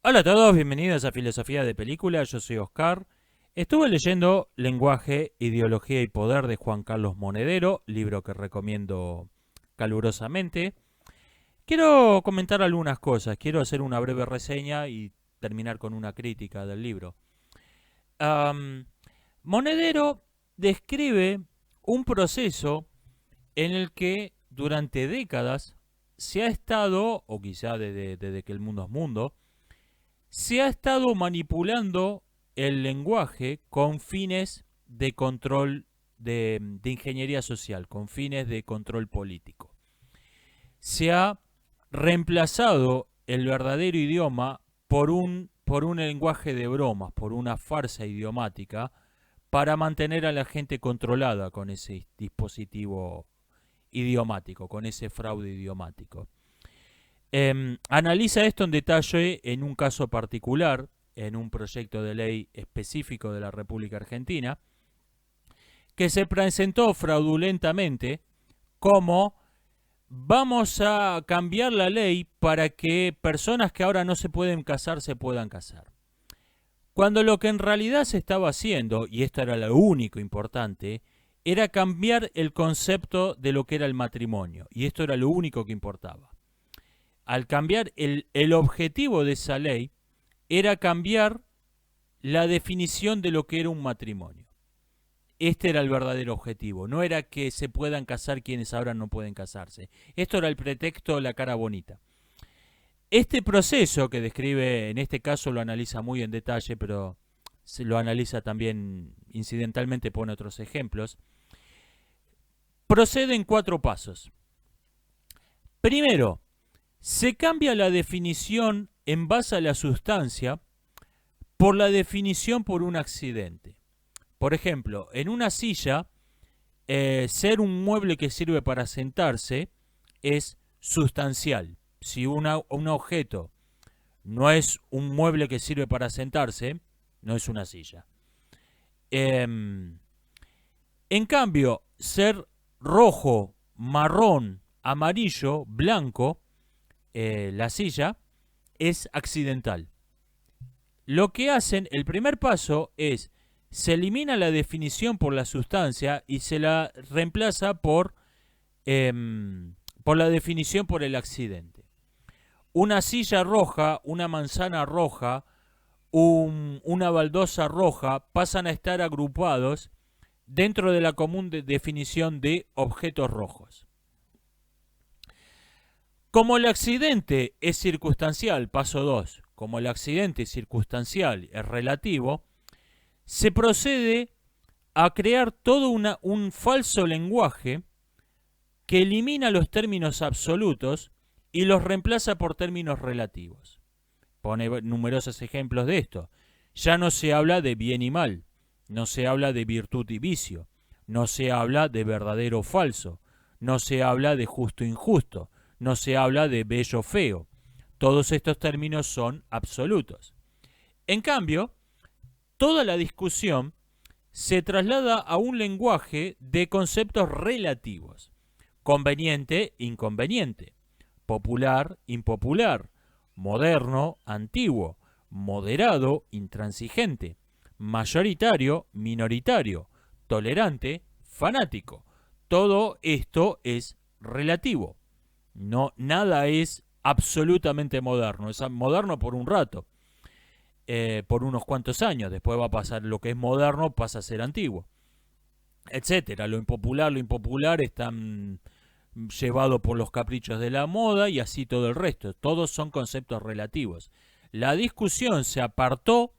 Hola a todos, bienvenidos a Filosofía de Película, yo soy Oscar. Estuve leyendo Lenguaje, Ideología y Poder de Juan Carlos Monedero, libro que recomiendo calurosamente. Quiero comentar algunas cosas, quiero hacer una breve reseña y terminar con una crítica del libro. Am, Monedero describe un proceso en el que durante décadas se ha estado, o quizá desde que el mundo es mundo, se ha estado manipulando el lenguaje con fines de control de ingeniería social, con fines de control político. Se ha reemplazado el verdadero idioma por un lenguaje de bromas, por una farsa idiomática, para mantener a la gente controlada con ese dispositivo idiomático, con ese fraude idiomático. Analiza esto en detalle en un caso particular, en un proyecto de ley específico de la República Argentina, que se presentó fraudulentamente como vamos a cambiar la ley para que personas que ahora no se pueden casar se puedan casar. Cuando lo que en realidad se estaba haciendo, y esto era lo único importante, era cambiar el concepto de lo que era el matrimonio, y esto era lo único que importaba. Al cambiar el objetivo de esa ley, era cambiar la definición de lo que era un matrimonio. Este era el verdadero objetivo, no era que se puedan casar quienes ahora no pueden casarse. Esto era el pretexto, la cara bonita. Este proceso que describe, en este caso lo analiza muy en detalle, pero se lo analiza también incidentalmente, pone otros ejemplos, procede en 4 pasos. Primero, se cambia la definición en base a la sustancia por la definición por un accidente. Por ejemplo, en una silla, ser un mueble que sirve para sentarse es sustancial. Si un objeto no es un mueble que sirve para sentarse, no es una silla. En cambio, ser rojo, marrón, amarillo, blanco, la silla, es accidental. Lo que hacen, el primer paso es, se elimina la definición por la sustancia y se la reemplaza por la definición por el accidente. Una silla roja, una manzana roja, una baldosa roja pasan a estar agrupados dentro de la común definición de objetos rojos. Como el accidente es circunstancial, paso 2, como el accidente circunstancial es relativo, se procede a crear todo un falso lenguaje que elimina los términos absolutos y los reemplaza por términos relativos. Pone numerosos ejemplos de esto. Ya no se habla de bien y mal, no se habla de virtud y vicio, no se habla de verdadero o falso, no se habla de justo e injusto, no se habla de bello o feo. Todos estos términos son absolutos. En cambio, toda la discusión se traslada a un lenguaje de conceptos relativos. Conveniente, inconveniente. Popular, impopular. Moderno, antiguo. Moderado, intransigente. Mayoritario, minoritario. Tolerante, fanático. Todo esto es relativo. No, nada es absolutamente moderno. Es moderno por un rato, por unos cuantos años. Después va a pasar lo que es moderno, pasa a ser antiguo, etcétera. Lo impopular están llevado por los caprichos de la moda y así todo el resto. Todos son conceptos relativos. La discusión se apartó.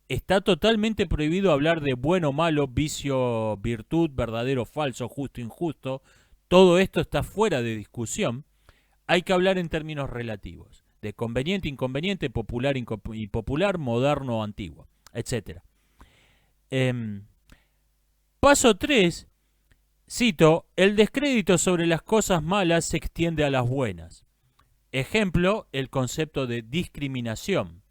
Está totalmente prohibido hablar de bueno, malo, vicio, virtud, verdadero, falso, justo, injusto. Todo esto está fuera de discusión. Hay que hablar en términos relativos, de conveniente, inconveniente, popular, impopular, moderno, antiguo, etc. Paso 3, cito, el descrédito sobre las cosas malas se extiende a las buenas. Ejemplo, el concepto de discriminación.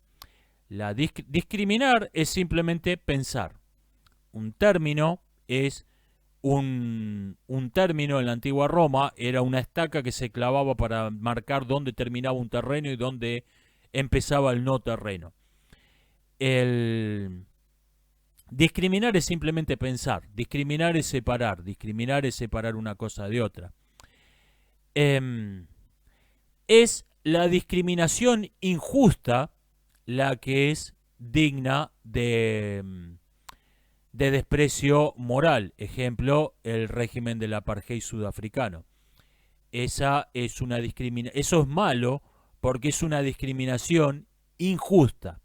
Discriminar es simplemente pensar. Un término es un término en la antigua Roma, era una estaca que se clavaba para marcar dónde terminaba un terreno y dónde empezaba el no terreno. El discriminar es simplemente pensar, discriminar es separar una cosa de otra. Es la discriminación injusta la que es digna de desprecio moral. Ejemplo, el régimen del apartheid sudafricano. Esa es una eso es malo porque es una discriminación injusta.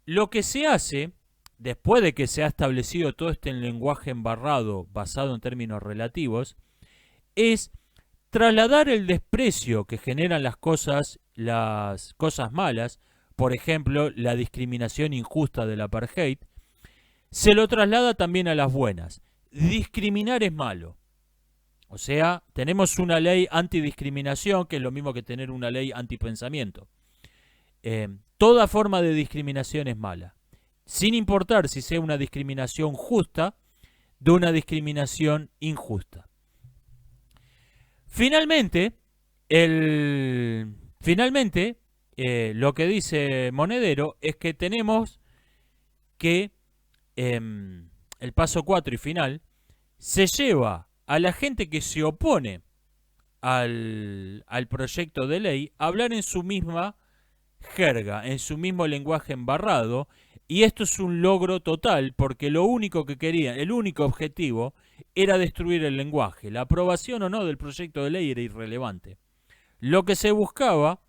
Lo que se hace, después de que se ha establecido todo este lenguaje embarrado basado en términos relativos, es trasladar el desprecio que generan las cosas malas, por ejemplo, la discriminación injusta del apartheid, se lo traslada también a las buenas. Discriminar es malo. O sea, tenemos una ley antidiscriminación, que es lo mismo que tener una ley antipensamiento. Toda forma de discriminación es mala, sin importar si sea una discriminación justa de una discriminación injusta. Finalmente, lo que dice Monedero es que tenemos que el paso 4 y final se lleva a la gente que se opone al proyecto de ley a hablar en su misma jerga, en su mismo lenguaje embarrado, y esto es un logro total porque lo único que querían, el único objetivo era destruir el lenguaje. La aprobación o no del proyecto de ley era irrelevante. Lo que se buscaba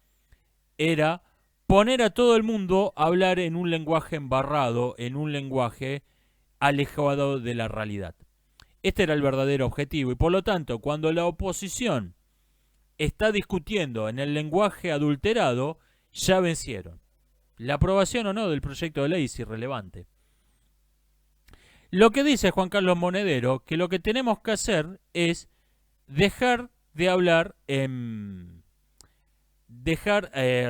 era poner a todo el mundo a hablar en un lenguaje embarrado, en un lenguaje alejado de la realidad. Este era el verdadero objetivo y por lo tanto cuando la oposición está discutiendo en el lenguaje adulterado, ya vencieron. La aprobación o no del proyecto de ley es irrelevante. Lo que dice Juan Carlos Monedero, que lo que tenemos que hacer es dejar de hablar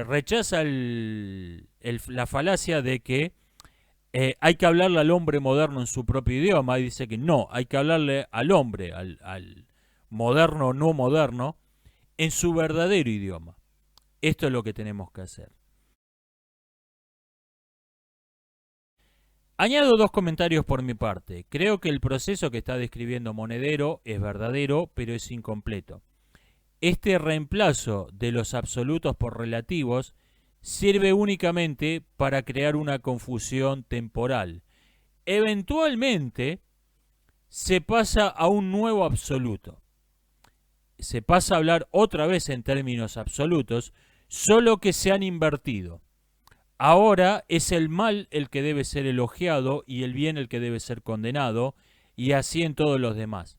rechaza la falacia de que hay que hablarle al hombre moderno en su propio idioma, y dice que no, hay que hablarle al hombre, al moderno o no moderno, en su verdadero idioma. Esto es lo que tenemos que hacer. Añado 2 comentarios por mi parte. Creo que el proceso que está describiendo Monedero es verdadero, pero es incompleto. Este reemplazo de los absolutos por relativos sirve únicamente para crear una confusión temporal. Eventualmente se pasa a un nuevo absoluto. Se pasa a hablar otra vez en términos absolutos, solo que se han invertido. Ahora es el mal el que debe ser elogiado y el bien el que debe ser condenado, y así en todos los demás.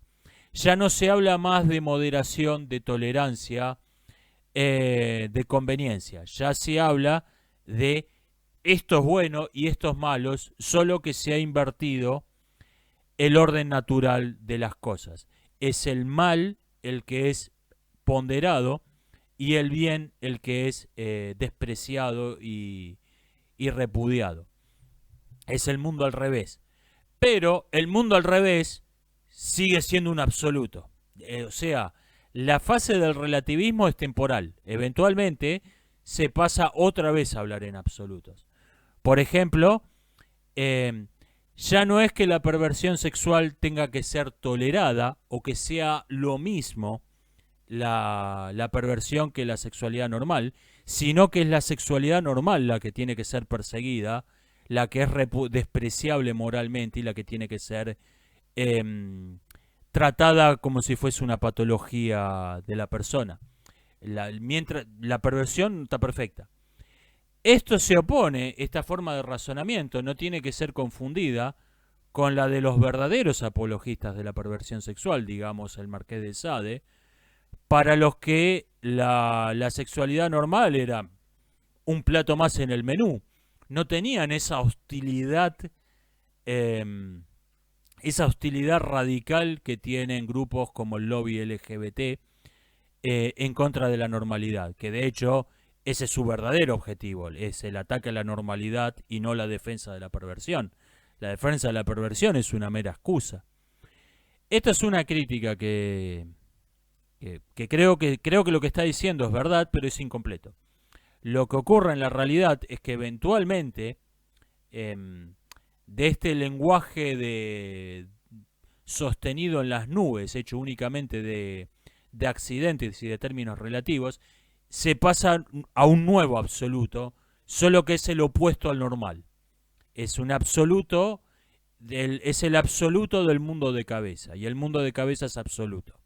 Ya no se habla más de moderación, de tolerancia, de conveniencia. Ya se habla de esto es bueno y esto es malo, solo que se ha invertido el orden natural de las cosas. Es el mal el que es ponderado y el bien el que es despreciado y repudiado. Es el mundo al revés. Pero el mundo al revés sigue siendo un absoluto. O sea, la fase del relativismo es temporal. Eventualmente se pasa otra vez a hablar en absolutos. Por ejemplo, ya no es que la perversión sexual tenga que ser tolerada o que sea lo mismo la perversión que la sexualidad normal, sino que es la sexualidad normal la que tiene que ser perseguida, la que es despreciable moralmente y la que tiene que ser tratada como si fuese una patología de la persona. Mientras la perversión está perfecta. Esto se opone, esta forma de razonamiento no tiene que ser confundida con la de los verdaderos apologistas de la perversión sexual, digamos el Marqués de Sade, para los que la sexualidad normal era un plato más en el menú. No tenían esa hostilidad radical que tienen grupos como el lobby LGBT en contra de la normalidad, que de hecho ese es su verdadero objetivo, es el ataque a la normalidad y no la defensa de la perversión. La defensa de la perversión es una mera excusa. Esta es una crítica que creo que lo que está diciendo es verdad, pero es incompleto. Lo que ocurre en la realidad es que eventualmente de este lenguaje sostenido en las nubes, hecho únicamente de accidentes y de términos relativos, se pasa a un nuevo absoluto, solo que es el opuesto al normal. Es un absoluto, es el absoluto del mundo de cabeza, y el mundo de cabeza es absoluto.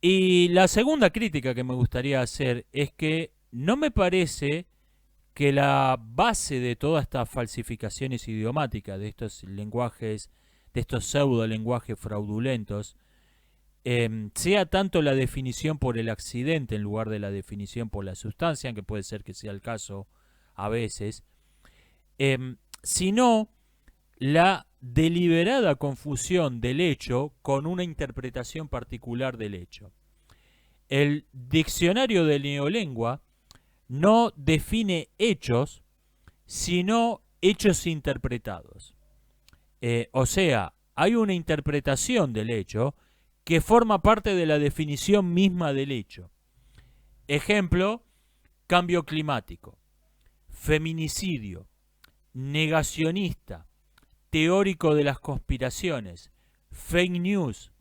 Y la segunda crítica que me gustaría hacer es que no me parece que la base de todas estas falsificaciones idiomáticas, de estos lenguajes, de estos pseudo lenguajes fraudulentos, sea tanto la definición por el accidente en lugar de la definición por la sustancia, que puede ser que sea el caso a veces, sino la deliberada confusión del hecho con una interpretación particular del hecho. El diccionario de neolengua no define hechos, sino hechos interpretados. O sea, hay una interpretación del hecho que forma parte de la definición misma del hecho. Ejemplo, cambio climático, feminicidio, negacionista, teórico de las conspiraciones, fake news,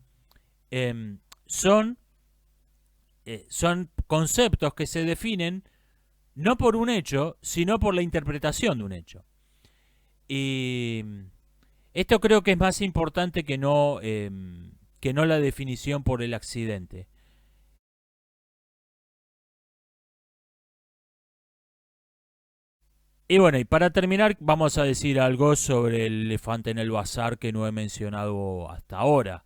son conceptos que se definen no por un hecho, sino por la interpretación de un hecho. Y esto creo que es más importante que no la definición por el accidente. Y bueno, y para terminar vamos a decir algo sobre el elefante en el bazar que no he mencionado hasta ahora.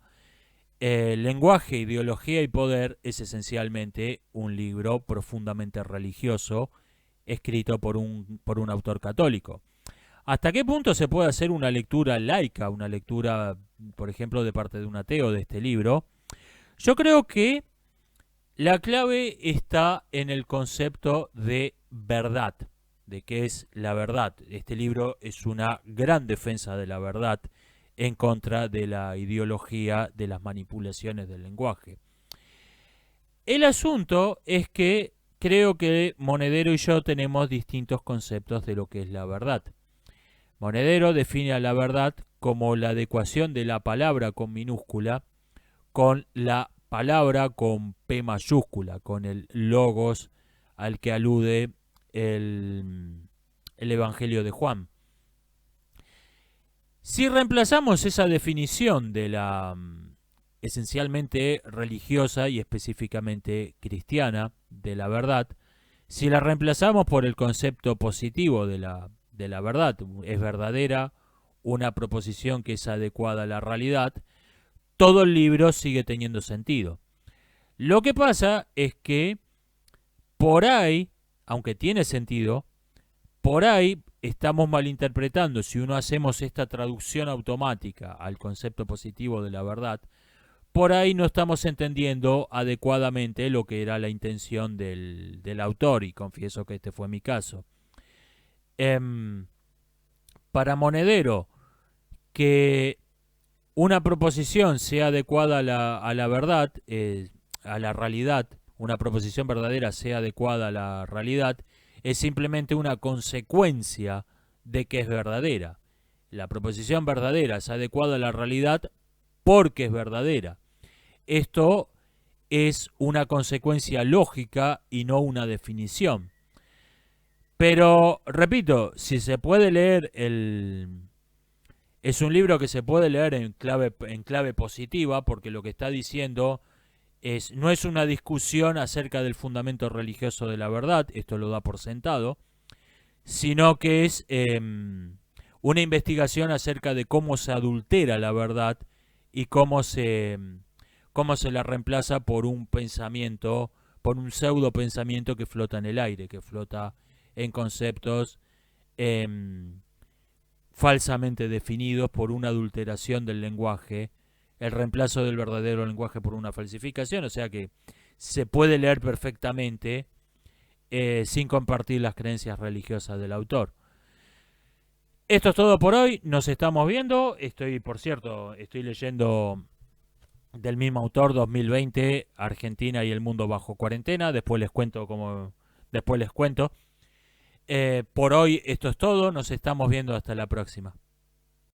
El lenguaje, ideología y poder es esencialmente un libro profundamente religioso escrito por un autor católico. ¿Hasta qué punto se puede hacer una lectura laica, una lectura, por ejemplo, de parte de un ateo de este libro? Yo creo que la clave está en el concepto de verdad, de qué es la verdad. Este libro es una gran defensa de la verdad en contra de la ideología de las manipulaciones del lenguaje. El asunto es que creo que Monedero y yo tenemos distintos conceptos de lo que es la verdad. Monedero define a la verdad como la adecuación de la palabra con minúscula con la palabra con P mayúscula, con el logos al que alude el Evangelio de Juan. Si reemplazamos esa definición de la esencialmente religiosa y específicamente cristiana de la verdad, si la reemplazamos por el concepto positivo de la verdad, es verdadera, una proposición que es adecuada a la realidad, todo el libro sigue teniendo sentido. Lo que pasa es que por ahí, aunque tiene sentido, por ahí estamos malinterpretando, si uno hacemos esta traducción automática al concepto positivo de la verdad, por ahí no estamos entendiendo adecuadamente lo que era la intención del autor, y confieso que este fue mi caso. Para Monedero, que una proposición sea adecuada a la verdad, a la realidad, una proposición verdadera sea adecuada a la realidad, es simplemente una consecuencia de que es verdadera. La proposición verdadera es adecuada a la realidad porque es verdadera. Esto es una consecuencia lógica y no una definición. Pero, repito, si se puede leer es un libro que se puede leer en clave positiva, porque lo que está diciendo no es una discusión acerca del fundamento religioso de la verdad, esto lo da por sentado, sino que es una investigación acerca de cómo se adultera la verdad y cómo se la reemplaza por un pensamiento, por un pseudo pensamiento que flota en el aire, que flota en conceptos falsamente definidos por una adulteración del lenguaje, el reemplazo del verdadero lenguaje por una falsificación, o sea que se puede leer perfectamente sin compartir las creencias religiosas del autor. Esto es todo por hoy, nos estamos viendo, por cierto, estoy leyendo del mismo autor, 2020, Argentina y el mundo bajo cuarentena. Después les cuento. Por hoy esto es todo. Nos estamos viendo hasta la próxima.